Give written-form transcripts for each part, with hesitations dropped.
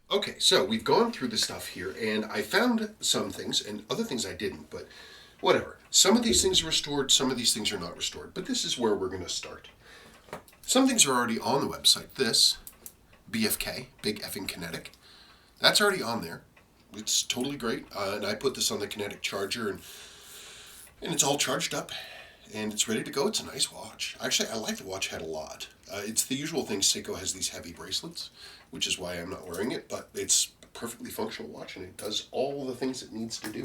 Okay, so we've gone through the stuff here, and I found some things, and other things I didn't, but whatever. Some of these things are restored, some of these things are not restored, but this is where we're going to start. Some things are already on the website. This, BFK, Big Effing Kinetic, that's already on there. It's totally great, and I put this on the kinetic charger, and it's all charged up, and it's ready to go. It's a nice watch. Actually, I like the watch head a lot. It's the usual thing. Seiko has these heavy bracelets, which is why I'm not wearing it, but it's a perfectly functional watch, and it does all the things it needs to do.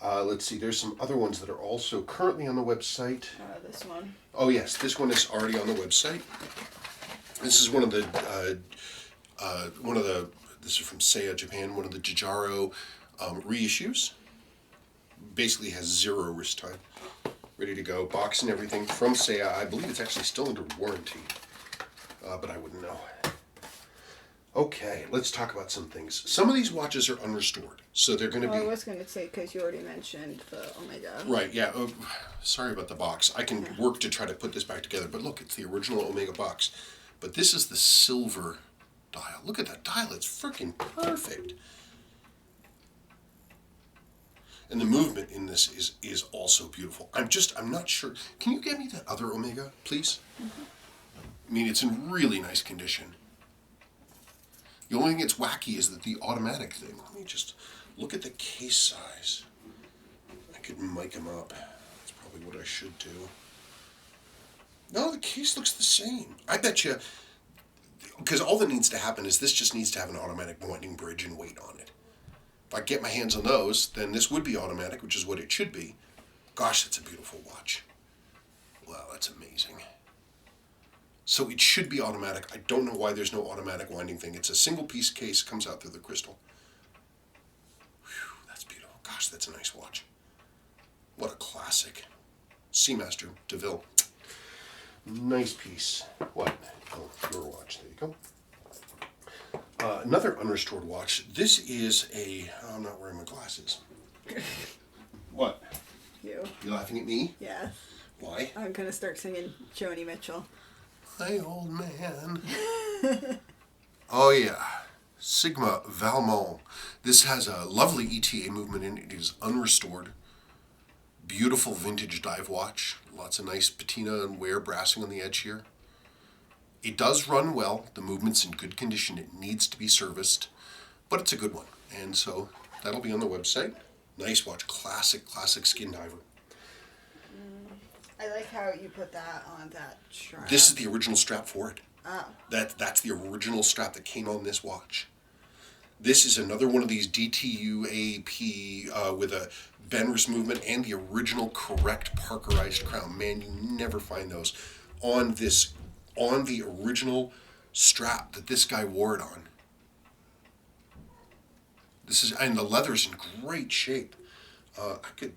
Let's see, there's some other ones that are also currently on the website. This one. Oh yes, this one is already on the website. This is this is from Seiya, Japan, one of the Jijaro reissues. Basically has 0 wrist time. Ready to go, box and everything from Seiya. I believe it's actually still under warranty, but I wouldn't know. Okay, let's talk about some things. Some of these watches are unrestored, so they're going to be... I was going to say, because you already mentioned the Omega. Right, yeah. Sorry about the box. I can work to try to put this back together, but look, it's the original Omega box. But this is the silver dial. Look at that dial. It's freaking perfect. And the movement in this is also beautiful. I'm not sure. Can you get me that other Omega, please? Mm-hmm. I mean, it's in really nice condition. The only thing that's wacky is that the automatic thing. Let me just look at the case size. I could mic them up. That's probably what I should do. No, the case looks the same. I bet you, because all that needs to happen is this just needs to have an automatic winding bridge and weight on it. If I get my hands on those, then this would be automatic, which is what it should be. Gosh, that's a beautiful watch. Wow, that's amazing. So it should be automatic. I don't know why there's no automatic winding thing. It's a single piece case, comes out through the crystal. Whew, that's beautiful. Gosh, that's a nice watch. What a classic. Seamaster DeVille. Nice piece. What? Oh, your watch. There you go. Another unrestored watch. This is a... Oh, I'm not wearing my glasses. What? You laughing at me? Yeah. Why? I'm going to start singing Joni Mitchell. Hi, old man. Oh, yeah. Sigma Valmont. This has a lovely ETA movement in it. It is unrestored. Beautiful vintage dive watch. Lots of nice patina and wear brassing on the edge here. It does run well. The movement's in good condition. It needs to be serviced, but it's a good one. And so that'll be on the website. Nice watch. Classic skin diver. I like how you put that on that strap. This is the original strap for it. Oh. That's the original strap that came on this watch. This is another one of these DTUAP with a bend wrist movement and the original correct Parkerized crown. Man, you never find those on the original strap that this guy wore it on. And the leather's in great shape. I could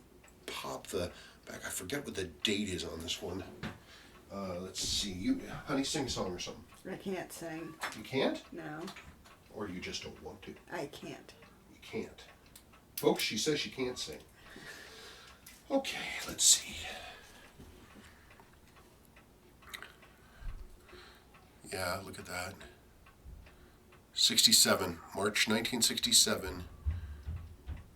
pop the back. I forget what the date is on this one. Let's see. You, honey, sing a song or something. I can't sing. You can't? No. Or you just don't want to? I can't. You can't. Folks, she says she can't sing. Okay, let's see. Yeah, look at that. 67, March 1967.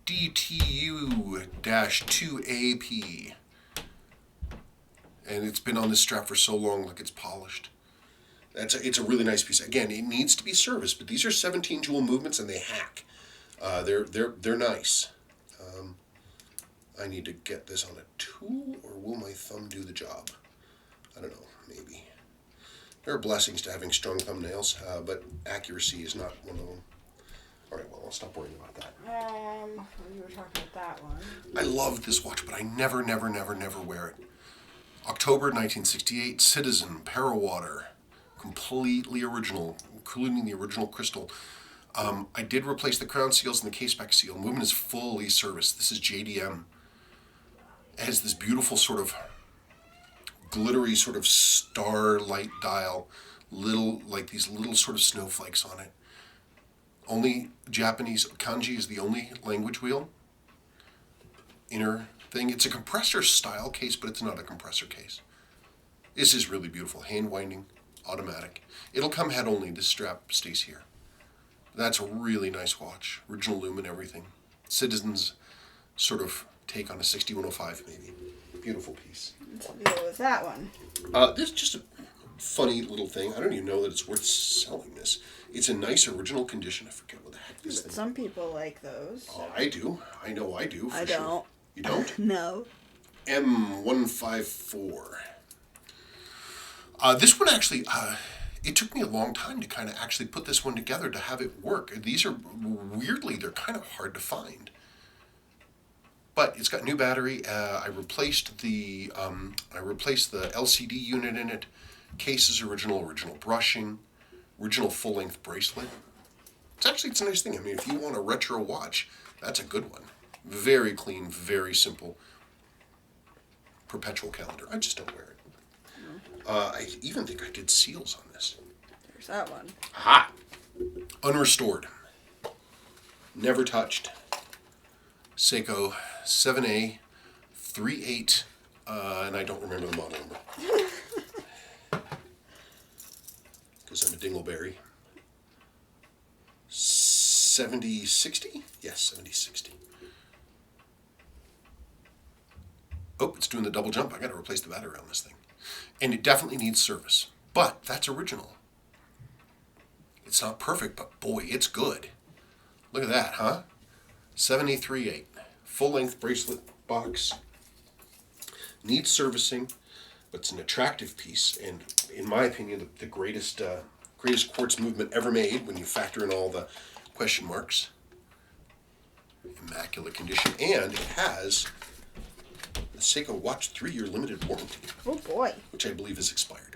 DTU-2AP. And it's been on this strap for so long, look, it's polished. It's a really nice piece. Again, it needs to be serviced, but these are 17 jewel movements and they hack. They're nice. I need to get this on a tool, or will my thumb do the job? I don't know, maybe. There are blessings to having strong thumbnails, but accuracy is not one of them. All right, well, I'll stop worrying about that. You were talking about that one. I love this watch, but I never wear it. October 1968, Citizen, Parawater. Completely original, including the original crystal. I did replace the crown seals and the caseback seal. Movement is fully serviced. This is JDM. It has this beautiful sort of glittery sort of starlight dial. These little sort of snowflakes on it. Only Japanese, kanji is the only language wheel. Inner thing. It's a compressor style case, but it's not a compressor case. This is really beautiful. Hand winding, automatic. It'll come head only. This strap stays here. That's a really nice watch. Original lumen, everything. Citizen's sort of take on a 6105 maybe. Beautiful piece. What's the deal with that one? This is just a funny little thing. I don't even know that it's worth selling this. It's in nice original condition. I forget what the heck this But thing is. some people like those. Oh, I do. I know I do. For I sure. don't. You don't? No. M154. This one actually, it took me a long time to kind of actually put this one together to have it work. These are, weirdly, they're kind of hard to find. But it's got new battery. I replaced the LCD unit in it. Case is original brushing, original full-length bracelet. It's a nice thing. I mean, if you want a retro watch, that's a good one. Very clean, very simple. Perpetual calendar. I just don't wear it. I even think I did seals on this. There's that one. Aha! Unrestored. Never touched. Seiko 7A 38, and I don't remember the model number. Because I'm a dingleberry. 7060? Yes, 7060. Oh, it's doing the double jump. I got to replace the battery on this thing. And it definitely needs service. But that's original. It's not perfect, but boy, it's good. Look at that, huh? 7038. Full-length bracelet box. Needs servicing, but it's an attractive piece. And in my opinion, the greatest quartz movement ever made when you factor in all the question marks. Immaculate condition. And it has the Seiko Watch 3-year limited warranty. Oh boy. Which I believe is expired.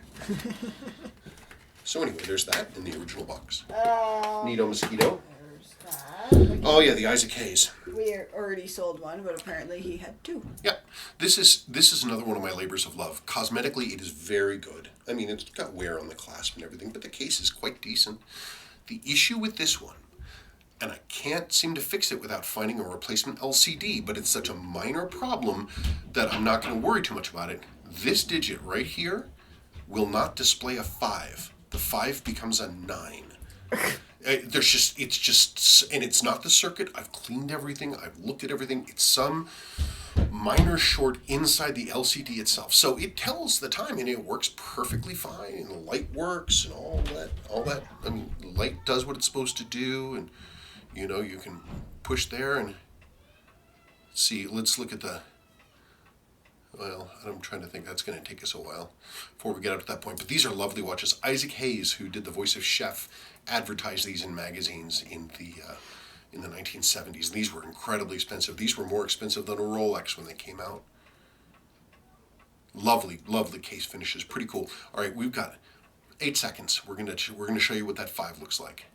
So anyway, there's that in the original box. Neato Mosquito. There's that. Oh yeah, the Isaac Hayes. We already sold one, but apparently he had two. Yeah, this is another one of my labors of love. Cosmetically, it is very good. I mean, it's got wear on the clasp and everything, but the case is quite decent. The issue with this one, and I can't seem to fix it without finding a replacement LCD, but it's such a minor problem that I'm not going to worry too much about it. This digit right here will not display a 5. The 5 becomes a 9. And it's not the circuit. I've cleaned everything. I've looked at everything. It's some minor short inside the LCD itself. So it tells the time and it works perfectly fine, and the light works and all that. I mean, the light does what it's supposed to do, and you know, you can push there and see. Let's look at the, well, I'm trying to think. That's going to take us a while before we get out to that point. But these are lovely watches. Isaac Hayes, who did the voice of Chef, advertised these in magazines in the 1970s. These were incredibly expensive. These were more expensive than a Rolex when they came out. Lovely, lovely case finishes. Pretty cool. All right, we've got 8 seconds. We're gonna show you what that 5 looks like.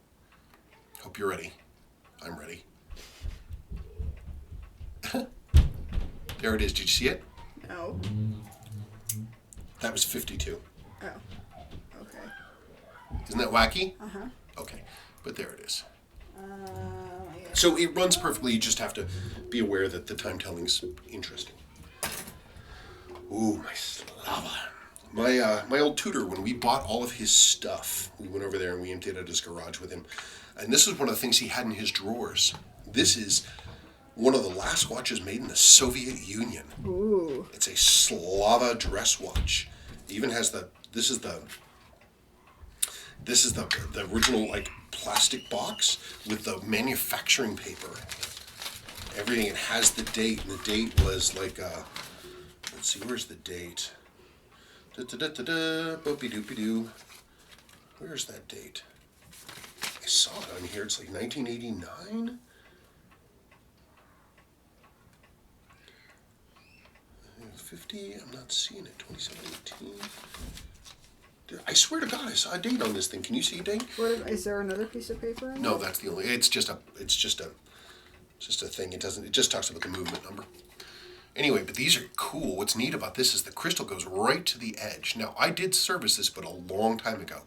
Hope you're ready. I'm ready. There it is. Did you see it? No. That was 52. Oh. Okay. Isn't that wacky? Uh-huh. Okay, but there it is. Yeah. So it runs perfectly. You just have to be aware that the time telling's interesting. Ooh, my Slava. My old tutor, when we bought all of his stuff, we went over there and we emptied out his garage with him. And this is one of the things he had in his drawers. This is one of the last watches made in the Soviet Union. Ooh. It's a Slava dress watch. It even has this is the original like plastic box with the manufacturing paper. Everything. It has the date, and the date was like let's see, where's the date? Boopy doopy doo. Where's that date? I saw it on here. It's like 1989. I'm not seeing it. 2017. I swear to God, I saw a date on this thing. Can you see a date? Is there another piece of paper in No, there? that's the only. It's just a thing. It doesn't. It just talks about the movement number. Anyway, but these are cool. What's neat about this is the crystal goes right to the edge. Now, I did service this, but a long time ago.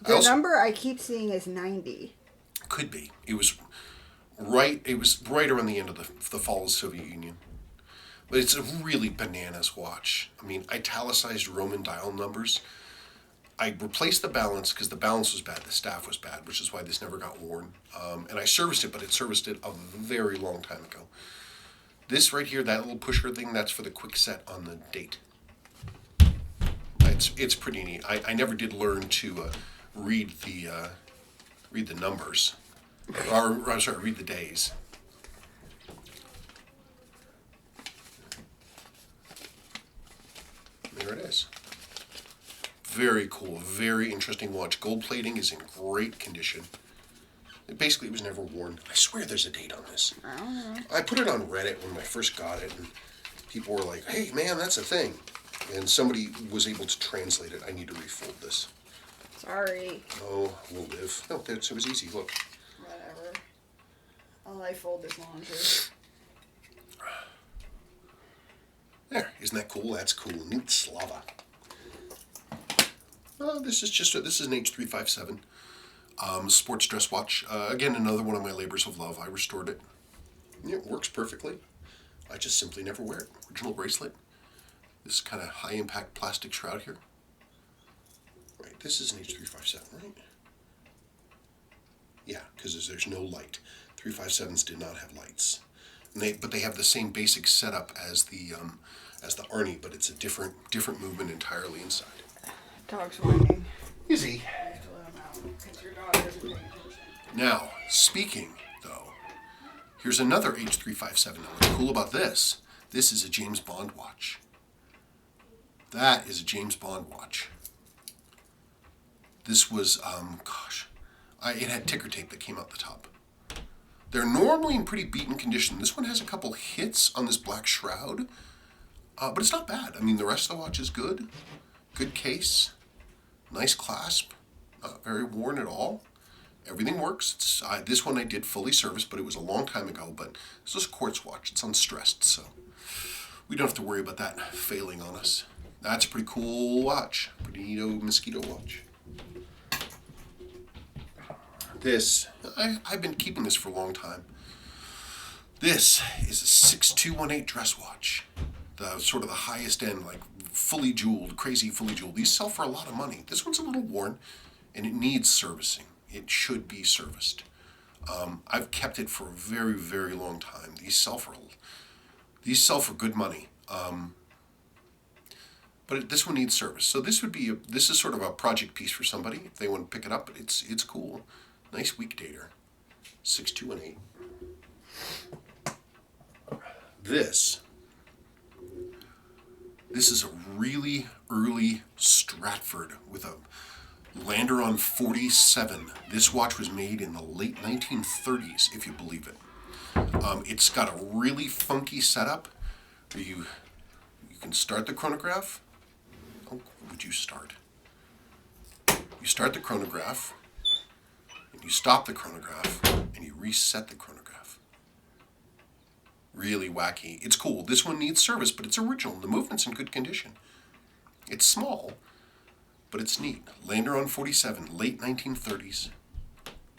The number I keep seeing is 90. Could be. It was right. It was right around the end of the fall of the Soviet Union. But it's a really bananas watch. I mean, italicized Roman dial numbers. I replaced the balance because the balance was bad, the staff was bad, which is why this never got worn. And I serviced it, but it serviced it a very long time ago. This right here, that little pusher thing, that's for the quick set on the date. It's pretty neat. I never did learn to read the numbers, or I'm sorry, read the days. There it is. Very cool, very interesting watch. Gold plating is in great condition. It was never worn. I swear there's a date on this. I don't know. I put it on Reddit when I first got it, and people were like, hey man, that's a thing. And somebody was able to translate it. I need to refold this. Sorry. Oh, we'll live. Oh, it was easy, look. Whatever. All I fold is laundry. There, isn't that cool? That's cool. Neat Slava. This is an H357 sports dress watch. Again, another one of my labors of love. I restored it. Yeah, it works perfectly. I just simply never wear it. Original bracelet. This kind of high impact plastic shroud here. Right, this is an H357, right? Yeah, because there's no light. 357s did not have lights. But they have the same basic setup as the Arnie, but it's a different movement entirely inside. Dog's whining. Is he? You have to let him out because your dog isn't paying attention. Now, speaking though, here's another H357. Now, what's cool about this? This is a James Bond watch. That is a James Bond watch. This was, it had ticker tape that came out the top. They're normally in pretty beaten condition. This one has a couple hits on this black shroud, but it's not bad. I mean, the rest of the watch is good. Good case, nice clasp, not very worn at all. Everything works. This one I did fully serviced, but it was a long time ago. But this is a quartz watch. It's unstressed, so we don't have to worry about that failing on us. That's a pretty cool watch. Pretty neato mosquito watch. This, I've been keeping this for a long time. This is a 6218 dress watch. The sort of the highest end, like fully jeweled, crazy fully jeweled. These sell for a lot of money. This one's a little worn, and it needs servicing. It should be serviced. I've kept it for a very, very long time. These sell for good money. But this one needs service. So this is sort of a project piece for somebody if they want to pick it up. But it's cool. Nice week dater. 6218. This is a really early Stratford with a Landeron 47. This watch was made in the late 1930s, if you believe it. It's got a really funky setup where you can start the chronograph. Oh, would you start? You start the chronograph, and you stop the chronograph, and you reset the chronograph. Really wacky. It's cool. This one needs service, but it's original. The movement's in good condition. It's small, but it's neat. Landeron 47, late 1930s.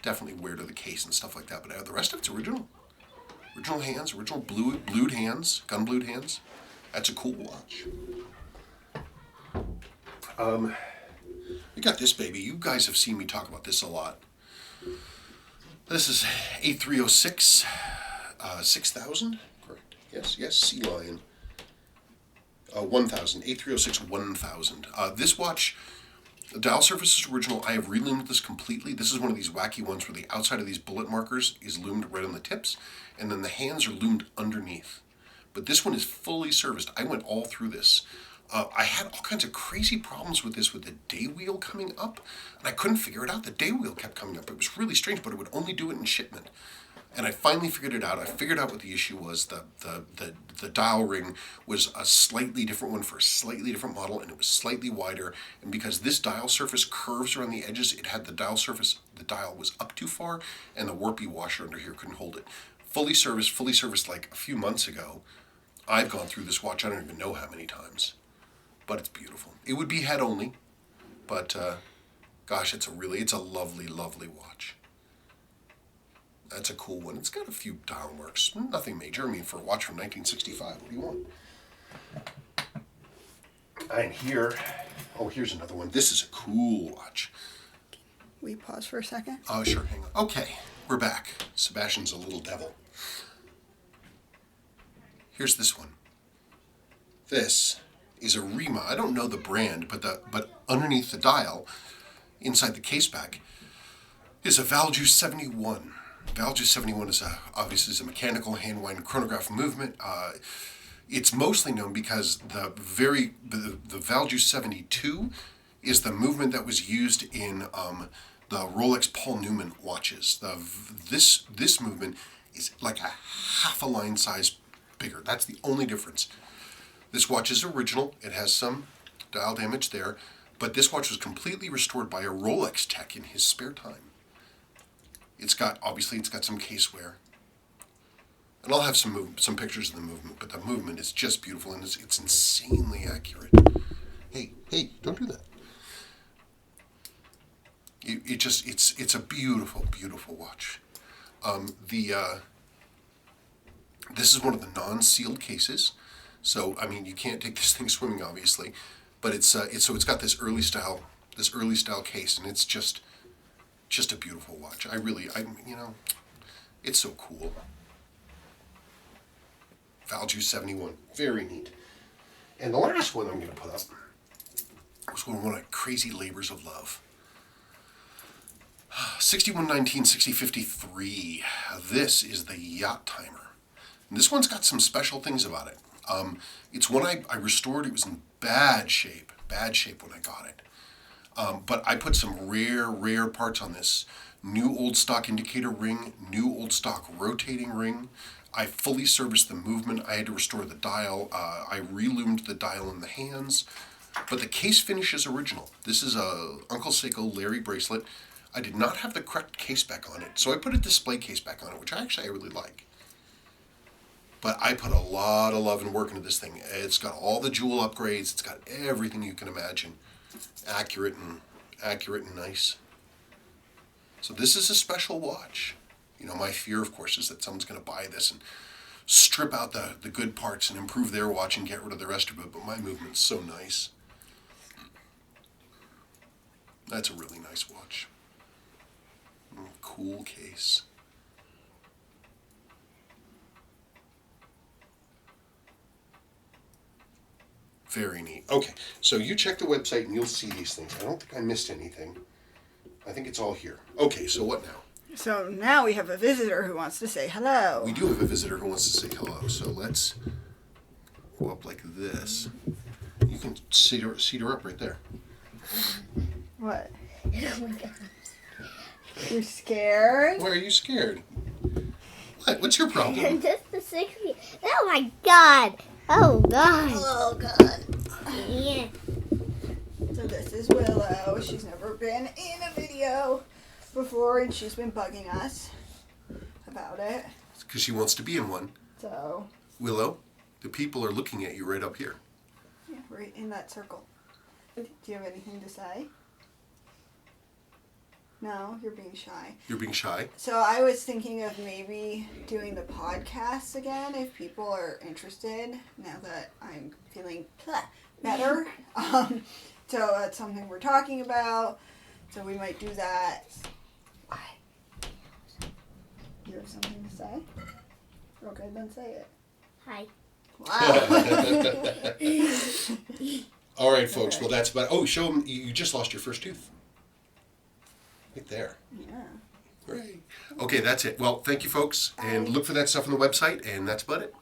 Definitely weird to the case and stuff like that, but the rest of it's original. Original hands, original blued hands, gun-blued hands. That's a cool watch. We got this baby. You guys have seen me talk about this a lot. This is A306. 6,000? Correct. Yes, Sea Lion. 1,000. A306 1000. This watch, the dial surface is original. I have reloomed this completely. This is one of these wacky ones where the outside of these bullet markers is loomed right on the tips, and then the hands are loomed underneath. But this one is fully serviced. I went all through this. I had all kinds of crazy problems with this, with the day wheel coming up, and I couldn't figure it out. The day wheel kept coming up. It was really strange, but it would only do it in shipment. And I finally figured it out. I figured out what the issue was. The dial ring was a slightly different one for a slightly different model, and it was slightly wider. And because this dial surface curves around the edges, it had the dial was up too far, and the warpy washer under here couldn't hold it. Fully serviced like a few months ago. I've gone through this watch, I don't even know how many times. But it's beautiful. It would be head only, but gosh, it's a lovely, lovely watch. That's a cool one. It's got a few dial marks. Nothing major. I mean, for a watch from 1965, what do you want? And here, Oh, here's another one. This is a cool watch. We pause for a second. Oh, sure. Hang on. Okay, we're back. Sebastian's a little devil. Here's this one. This is a Rima. I don't know the brand, but underneath the dial, inside the case back, is a Valju 71. Valju 71 is obviously is a mechanical hand-wind chronograph movement. It's mostly known because the Valju 72 is the movement that was used in the Rolex Paul Newman watches. This movement is like a half a line size bigger. That's the only difference. This watch is original. It has some dial damage there, but this watch was completely restored by a Rolex tech in his spare time. It's got some case wear. And I'll have some pictures of the movement, but the movement is just beautiful and it's insanely accurate. Hey, don't do that. It's a beautiful, beautiful watch. This is one of the non-sealed cases, so I mean you can't take this thing swimming obviously, but it's got this early style case, and it's just a beautiful watch. It's so cool. Valju 71, very neat. And the last one I'm going to put up was one of my crazy labors of love. 6119 6053. This is the Yacht Timer. And this one's got some special things about it. It's one I restored. It was in bad shape when I got it. But I put some rare parts on this. New old stock indicator ring, new old stock rotating ring. I fully serviced the movement. I had to restore the dial. I reloomed the dial in the hands. But the case finish is original. This is a Uncle Seiko Larry bracelet. I did not have the correct case back on it, so I put a display case back on it, which I really like. But I put a lot of love and work into this thing. It's got all the jewel upgrades. It's got everything you can imagine. Accurate and nice. So this is a special watch. My fear, of course, is that someone's going to buy this and strip out the good parts and improve their watch and get rid of the rest of it, but my movement's so nice. That's a really nice watch. Cool case. Very neat. Okay, so you check the website and you'll see these things. I don't think I missed anything. I think it's all here. Okay, so what now? So now we have a visitor who wants to say hello. We do have a visitor who wants to say hello, so let's go up like this. You can seat her up right there. What? Oh my god. You're scared? Why are you scared? What? What's your problem? Just the 60. Oh my god. Oh god. Oh, God. Yeah. So this is Willow. She's never been in a video before, and she's been bugging us about it. It's because she wants to be in one. So, Willow, the people are looking at you right up here. yeah, right in that circle. Do you have anything to say? No, you're being shy. You're being shy? So I was thinking of maybe doing the podcasts again if people are interested now that I'm feeling better. So that's something we're talking about. So we might do that. You have something to say? Okay, then say it. Hi. Wow. All right, folks. Well, that's about. Oh, show them. You just lost your first tooth. Right there. Yeah. Great. Okay, that's it. Well, thank you, folks, and look for that stuff on the website, and that's about it.